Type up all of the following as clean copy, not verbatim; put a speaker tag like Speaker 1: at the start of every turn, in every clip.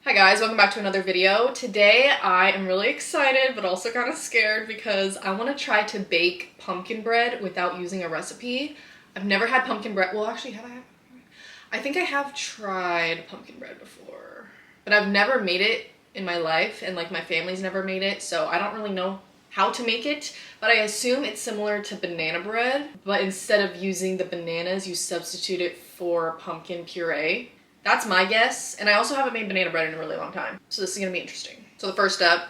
Speaker 1: Hi guys, welcome back to another video. Today I am really excited but also kind of scared because I want to try to bake pumpkin bread without using a recipe. I've never had pumpkin bread. Well, actually, have I? I think I have tried pumpkin bread before, but I've never made it in my life, and like my family's never made it, so I don't really know how to make it, but I assume it's similar to banana bread, but instead of using the bananas, you substitute it for pumpkin puree. That's my guess, and I also haven't made banana bread in a really long time, so this is gonna be interesting. So the first step,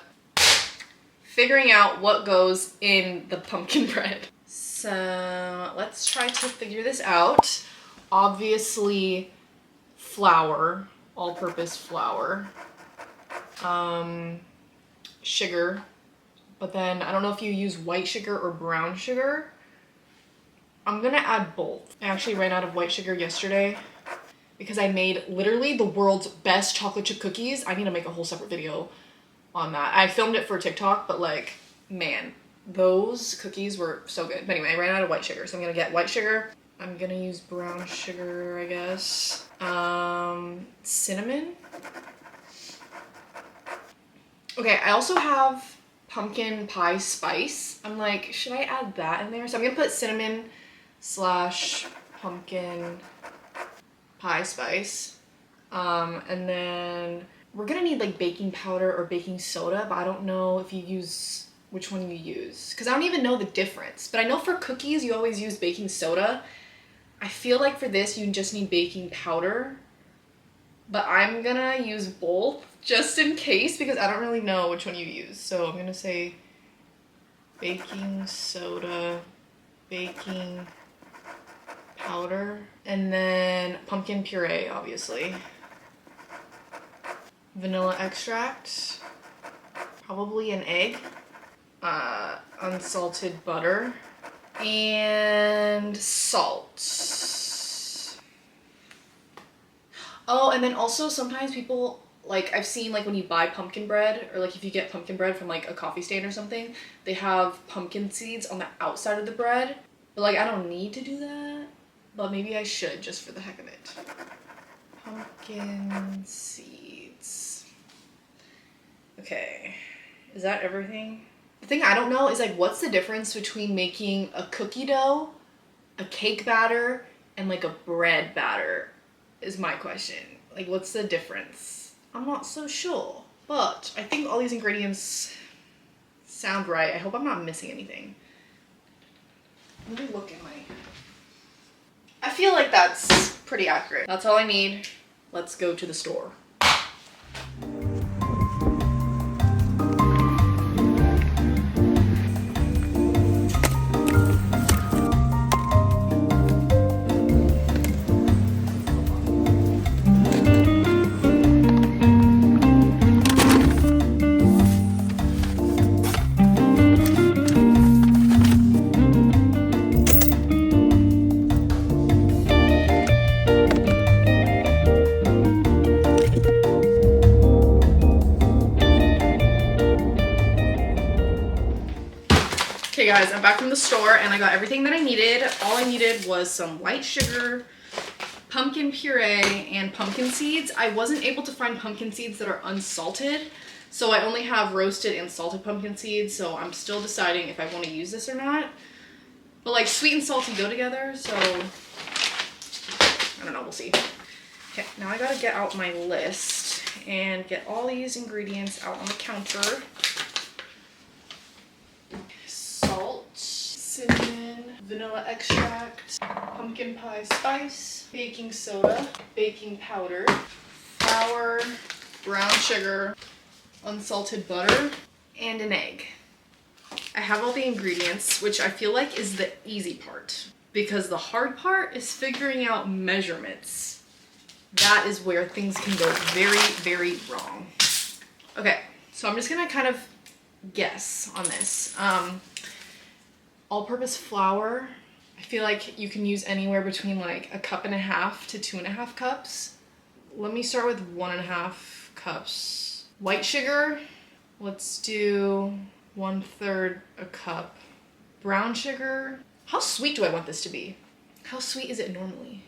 Speaker 1: figuring out what goes in the pumpkin bread. So let's try to figure this out. Obviously, flour, all-purpose flour, sugar, but then I don't know if you use white sugar or brown sugar. I'm gonna add both. I actually ran out of white sugar yesterday because I made literally the world's best chocolate chip cookies. I need to make a whole separate video on that. I filmed it for TikTok, but like, man, those cookies were so good. But anyway, I ran out of white sugar, so I'm gonna get white sugar. I'm gonna use brown sugar, I guess. Cinnamon. Okay, I also have pumpkin pie spice. I'm like, should I add that in there? So I'm gonna put cinnamon / pumpkin pie spice. And then we're gonna need like baking powder or baking soda, but I don't know if you use, which one you use, because I don't even know the difference. But I know for cookies you always use baking soda. I feel like for this you just need baking powder, but I'm gonna use both just in case because I don't really know which one you use. So I'm gonna say baking soda, baking powder, and then pumpkin puree, obviously. Vanilla extract, probably an egg, unsalted butter, and salt. Oh, and then also sometimes people, like I've seen like when you buy pumpkin bread, or like if you get pumpkin bread from like a coffee stand or something, they have pumpkin seeds on the outside of the bread. But like I don't need to do that, but maybe I should just for the heck of it. Pumpkin seeds. Okay, is that everything? The thing I don't know is like what's the difference between making a cookie dough, a cake batter, and like a bread batter is my question. Like what's the difference? I'm not so sure, but I think all these ingredients sound right. I hope I'm not missing anything. Let me look at my... I feel like that's pretty accurate. That's all I need. Let's go to the store. Okay guys, I'm back from the store and I got everything that I needed. All I needed was some white sugar, pumpkin puree, and pumpkin seeds. I wasn't able to find pumpkin seeds that are unsalted, so I only have roasted and salted pumpkin seeds, so I'm still deciding if I want to use this or not. But like sweet and salty go together, so I don't know, we'll see. Okay, now I gotta get out my list and get all these ingredients out on the counter. Cinnamon, vanilla extract, pumpkin pie spice, baking soda, baking powder, flour, brown sugar, unsalted butter, and an egg. I have all the ingredients, which I feel like is the easy part, because the hard part is figuring out measurements. That is where things can go very, very wrong. Okay, so I'm just gonna kind of guess on this. All-purpose flour, I feel like you can use anywhere between like 1.5 cups to 2.5 cups. Let me start with 1.5 cups. White sugar, let's do 1/3 a cup. Brown sugar, how sweet do I want this to be? How sweet is it normally?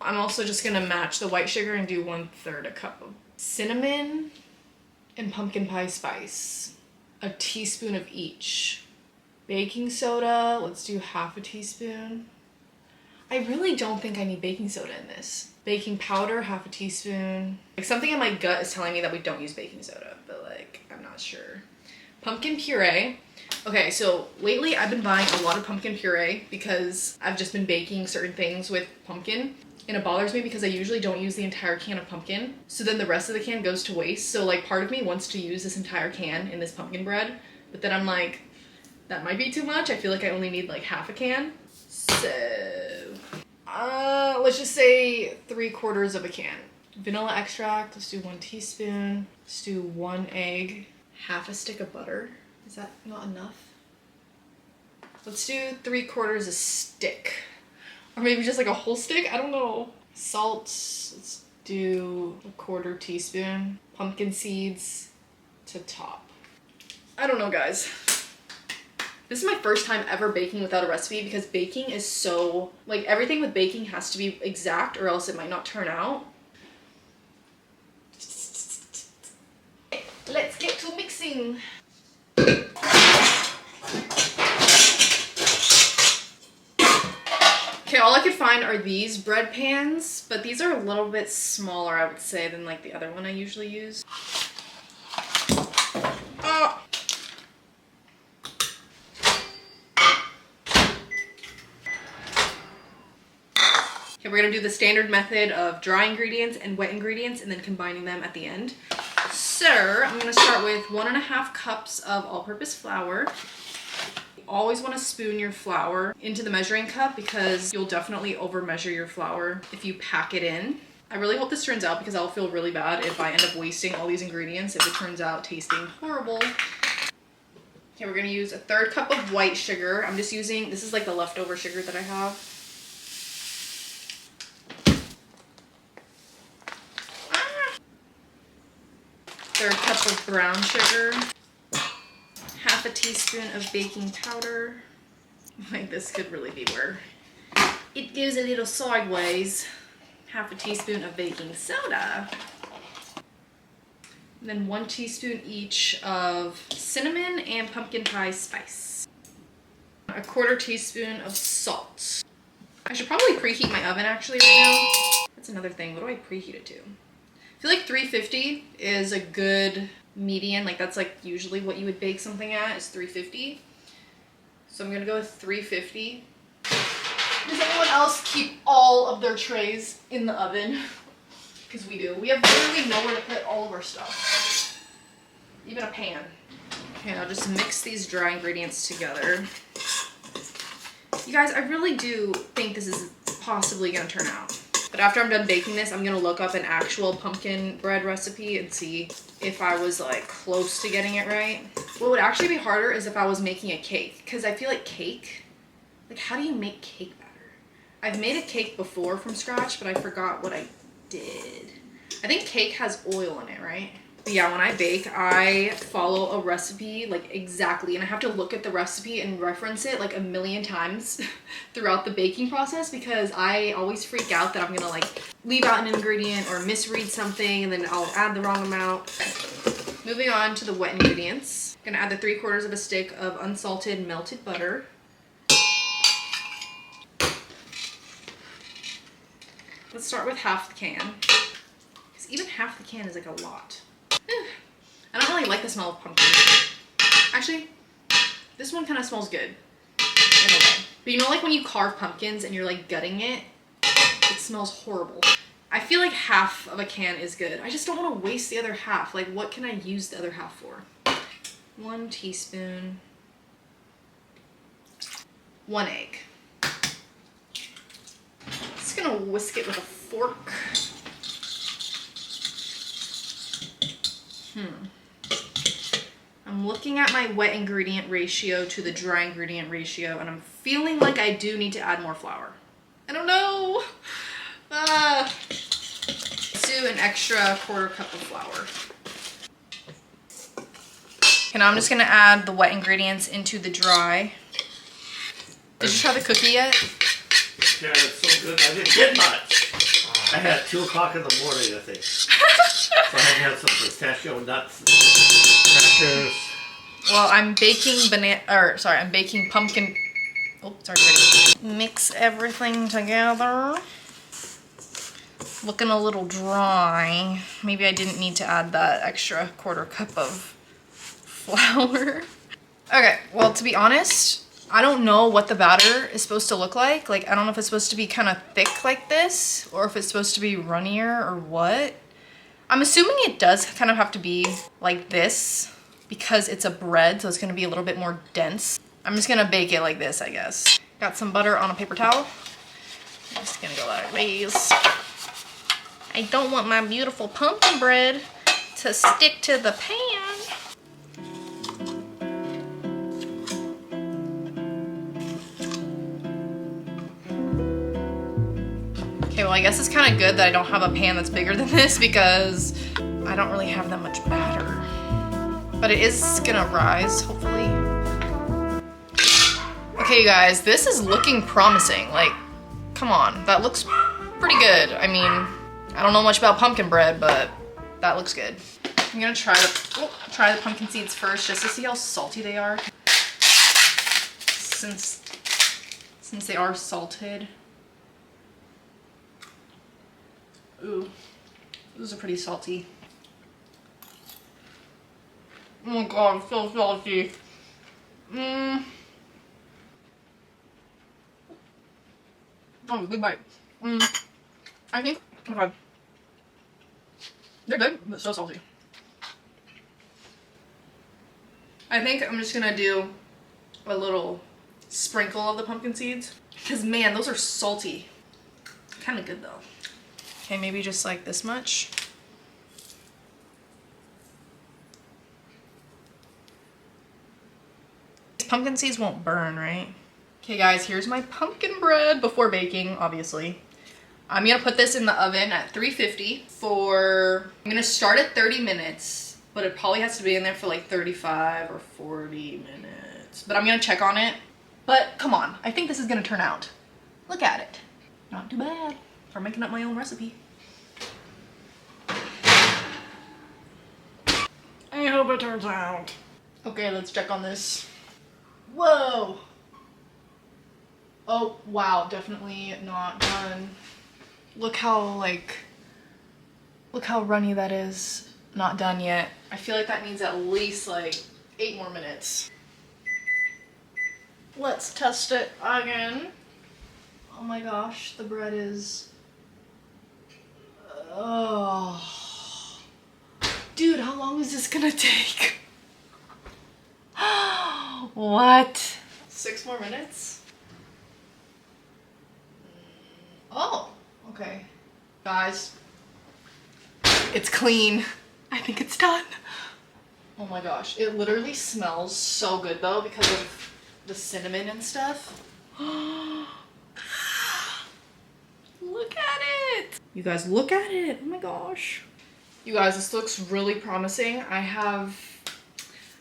Speaker 1: I'm also just gonna match the white sugar and do 1/3 a cup of cinnamon and pumpkin pie spice, a teaspoon of each. Baking soda, let's do half a teaspoon. I really don't think I need baking soda in this. Baking powder, half a teaspoon. Like, something in my gut is telling me that we don't use baking soda, but like, I'm not sure. Pumpkin puree. Okay, so lately I've been buying a lot of pumpkin puree because I've just been baking certain things with pumpkin. And it bothers me because I usually don't use the entire can of pumpkin. So then the rest of the can goes to waste. So like, part of me wants to use this entire can in this pumpkin bread, but then I'm like, that might be too much. I feel like I only need like half a can. So, let's just say 3/4 of a can. Vanilla extract, let's do 1 teaspoon. Let's do 1 egg. Half a stick of butter. Is that not enough? Let's do 3/4 a stick. Or maybe just like a whole stick, I don't know. Salt, let's do 1/4 teaspoon. Pumpkin seeds to top. I don't know, guys. This is my first time ever baking without a recipe because baking is so, like, everything with baking has to be exact or else it might not turn out. Let's get to mixing. Okay, all I could find are these bread pans, but these are a little bit smaller, I would say, than like the other one I usually use. Oh. Okay, we're gonna do the standard method of dry ingredients and wet ingredients and then combining them at the end. So I'm gonna start with 1.5 cups of all-purpose flour. Always want to spoon your flour into the measuring cup because you'll definitely over measure your flour if you pack it in. I really hope this turns out because I'll feel really bad if I end up wasting all these ingredients if it turns out tasting horrible. Okay, we're gonna use 1/3 cup of white sugar. I'm just using, this is like the leftover sugar that I have. Third cup of brown sugar. Half a teaspoon of baking powder. Like, this could really be where it goes a little sideways. Half a teaspoon of baking soda. And then 1 teaspoon each of cinnamon and pumpkin pie spice. 1/4 teaspoon of salt. I should probably preheat my oven actually right now. That's another thing. What do I preheat it to? I feel like 350 is a good median, like that's like usually what you would bake something at is 350. So I'm gonna go with 350. Does anyone else keep all of their trays in the oven? Because we do. We have literally nowhere to put all of our stuff. Even a pan. Okay, I'll just mix these dry ingredients together. You guys, I really do think this is possibly gonna turn out. But after I'm done baking this, I'm gonna look up an actual pumpkin bread recipe and see if I was like close to getting it right. What would actually be harder is if I was making a cake, because I feel like cake, like how do you make cake batter? I've made a cake before from scratch, but I forgot what I did. I think cake has oil in it, right? But yeah, when I bake, I follow a recipe like exactly, and I have to look at the recipe and reference it like a million times throughout the baking process because I always freak out that I'm gonna like leave out an ingredient or misread something and then I'll add the wrong amount. Moving on to the wet ingredients. I'm gonna add the 3/4 of a stick of unsalted melted butter. Let's start with half the can, because even half the can is like a lot. I don't really like the smell of pumpkin. Actually, this one kind of smells good in a way. But you know, like when you carve pumpkins and you're like gutting it, it smells horrible. I feel like half of a can is good. I just don't want to waste the other half. Like, what can I use the other half for? 1 teaspoon. 1 egg. Just gonna whisk it with a fork. I'm looking at my wet ingredient ratio to the dry ingredient ratio, and I'm feeling like I do need to add more flour. I don't know. Let's do an extra 1/4 cup of flour. Okay, now I'm just gonna add the wet ingredients into the dry. Did you try the cookie yet?
Speaker 2: Yeah, it's so good. I didn't get much. I had 2 o'clock in the morning, I think. So I have some pistachio nuts, crackers.
Speaker 1: Well, I'm baking I'm baking pumpkin. Oh, sorry, ready. Mix everything together. Looking a little dry. Maybe I didn't need to add that extra quarter cup of flour. Okay, well, to be honest, I don't know what the batter is supposed to look like. Like, I don't know if it's supposed to be kind of thick like this or if it's supposed to be runnier or what. I'm assuming it does kind of have to be like this because it's a bread, so it's gonna be a little bit more dense. I'm just gonna bake it like this, I guess. Got some butter on a paper towel. I'm just gonna go like this. I don't want my beautiful pumpkin bread to stick to the pan. Okay, well, I guess it's kind of good that I don't have a pan that's bigger than this because I don't really have that much batter. But it is gonna rise, hopefully. Okay, you guys, this is looking promising. Like, come on, that looks pretty good. I mean, I don't know much about pumpkin bread, but that looks good. I'm gonna try the pumpkin seeds first just to see how salty they are. Since they are salted. Ooh, those are pretty salty. Oh my god, so salty. Oh, good bite. I think, okay. They're good, but so salty. I think I'm just gonna do a little sprinkle of the pumpkin seeds. Because man, those are salty. Kind of good though. Okay, maybe just like this much. Pumpkin seeds won't burn, right? Okay guys, here's my pumpkin bread before baking, obviously. I'm gonna put this in the oven at 350 I'm gonna start at 30 minutes, but it probably has to be in there for like 35 or 40 minutes. But I'm gonna check on it. But come on, I think this is gonna turn out. Look at it. Not too bad for making up my own recipe. I hope it turns out. Okay, let's check on this. Whoa! Oh, wow, definitely not done. Look how runny that is. Not done yet. I feel like that needs at least like 8 more minutes. Let's test it again. Oh my gosh, the bread is... Oh. Dude, how long is this gonna take? What? 6 more minutes? Oh, okay. Guys, it's clean. I think it's done. Oh my gosh, it literally smells so good though because of the cinnamon and stuff. Look at it. You guys, look at it. Oh my gosh. You guys, this looks really promising. I have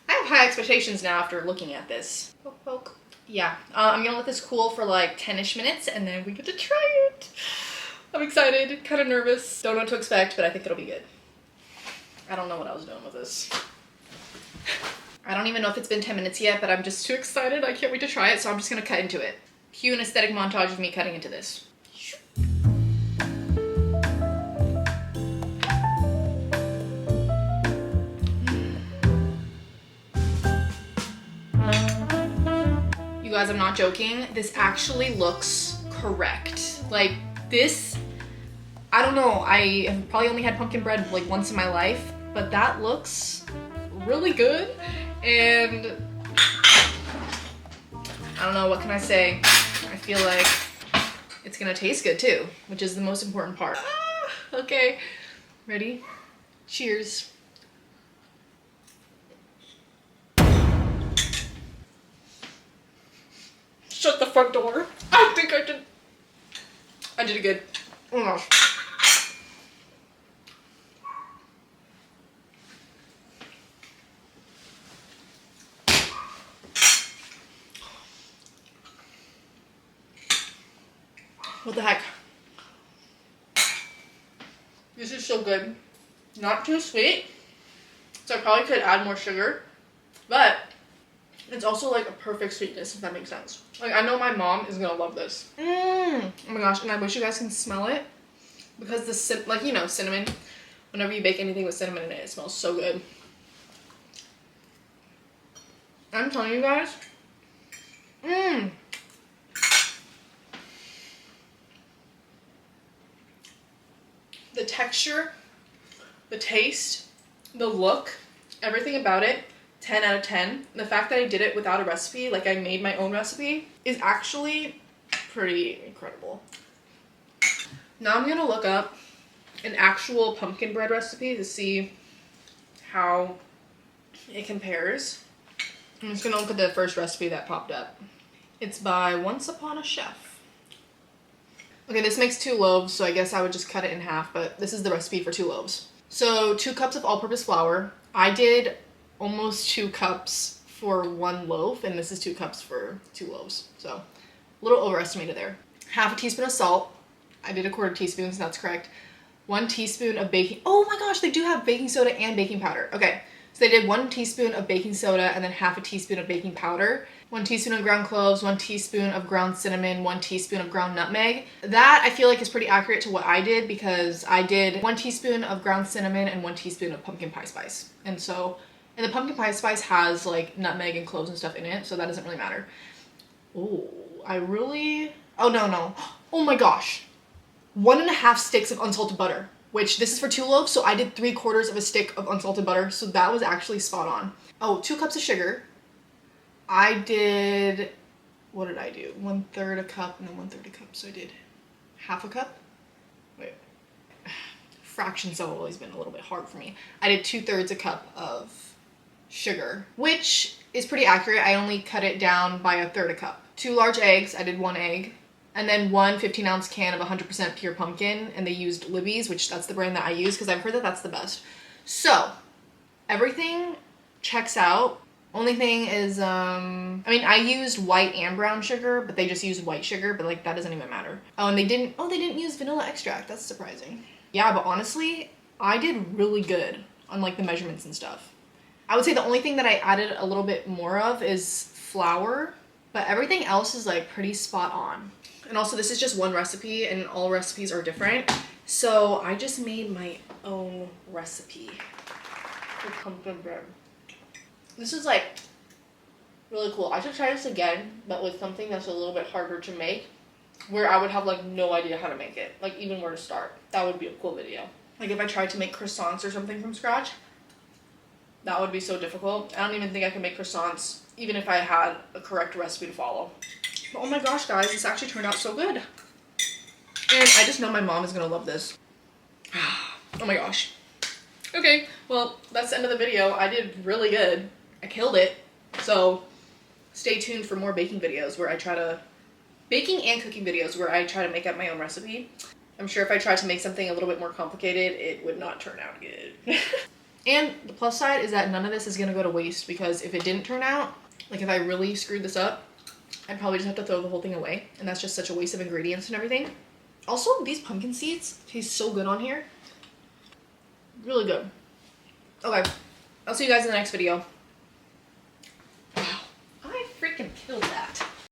Speaker 1: high expectations now after looking at this. Poke, poke. Yeah, I'm gonna let this cool for like 10-ish minutes and then we get to try it. I'm excited, kind of nervous. Don't know what to expect, but I think it'll be good. I don't know what I was doing with this. I don't even know if it's been 10 minutes yet, but I'm just too excited. I can't wait to try it, so I'm just gonna cut into it. Cue an aesthetic montage of me cutting into this. You guys, I'm not joking. This actually looks correct. Like this, I don't know. I have probably only had pumpkin bread like once in my life, but that looks really good. And I don't know, what can I say? I feel like it's gonna taste good too, which is the most important part. Okay, ready? Cheers. Shut the front door. I think I did it good. Oh my gosh. What the heck? This is so good. not too sweet. So I probably could add more sugar, but it's also like a perfect sweetness, if that makes sense. Like, I know my mom is gonna love this. Oh my gosh, and I wish you guys can smell it because the like, you know, cinnamon. Whenever you bake anything with cinnamon in it, it smells so good. I'm telling you guys. The texture, the taste, the look, everything about it, 10 out of 10. The fact that I did it without a recipe, like I made my own recipe, is actually pretty incredible. Now I'm gonna look up an actual pumpkin bread recipe to see how it compares. I'm just gonna look at the first recipe that popped up. It's by Once Upon a Chef. Okay, this makes 2 loaves, so I guess I would just cut it in half, but this is the recipe for 2 loaves. So 2 cups of all-purpose flour. I did almost 2 cups for 1 loaf, and this is 2 cups for 2 loaves. So a little overestimated there. Half a teaspoon of salt. I did a 1/4 teaspoon, so that's correct. 1 teaspoon of baking. Oh my gosh, they do have baking soda and baking powder. Okay, so they did 1 teaspoon of baking soda and then half a teaspoon of baking powder. 1 teaspoon of ground cloves, 1 teaspoon of ground cinnamon, 1 teaspoon of ground nutmeg. That I feel like is pretty accurate to what I did because I did 1 teaspoon of ground cinnamon and 1 teaspoon of pumpkin pie spice. And the pumpkin pie spice has like nutmeg and cloves and stuff in it, so that doesn't really matter. Oh, no. Oh my gosh. 1.5 sticks of unsalted butter, which this is for 2 loaves, so I did 3/4 of a stick of unsalted butter, so that was actually spot on. Oh, 2 cups of sugar. I did, what did I do? 1/3 a cup, no, 1/3 a cup, so I did half a cup? Wait. Fractions have always been a little bit hard for me. I did 2/3 a cup of sugar, which is pretty accurate. I only cut it down by 1/3 a cup. 2 large eggs, I did 1 egg. And then 1 15-ounce can of 100% pure pumpkin, and they used Libby's, which that's the brand that I use because I've heard that that's the best. So, everything checks out. Only thing is, I mean, I used white and brown sugar, but they just used white sugar, but like that doesn't even matter. Oh, and they didn't use vanilla extract. That's surprising. Yeah, but honestly, I did really good on like the measurements and stuff. I would say the only thing that I added a little bit more of is flour, but everything else is like pretty spot on. And also this is just one recipe and all recipes are different. So I just made my own recipe for pumpkin bread. This is like really cool. I should try this again, but with something that's a little bit harder to make, where I would have like no idea how to make it, like even where to start. That would be a cool video. Like if I tried to make croissants or something from scratch, that would be so difficult. I don't even think I could make croissants, even if I had a correct recipe to follow. But oh my gosh, guys, this actually turned out so good. And I just know my mom is gonna love this. Oh my gosh. Okay, well, that's the end of the video. I did really good. I killed it. So stay tuned for more baking videos where I try to, baking and cooking videos where I try to make up my own recipe. I'm sure if I tried to make something a little bit more complicated, it would not turn out good. And the plus side is that none of this is gonna go to waste because if it didn't turn out, like if I really screwed this up, I'd probably just have to throw the whole thing away. And that's just such a waste of ingredients and everything. Also, these pumpkin seeds taste so good on here. Really good. Okay, I'll see you guys in the next video. Wow, I freaking killed that.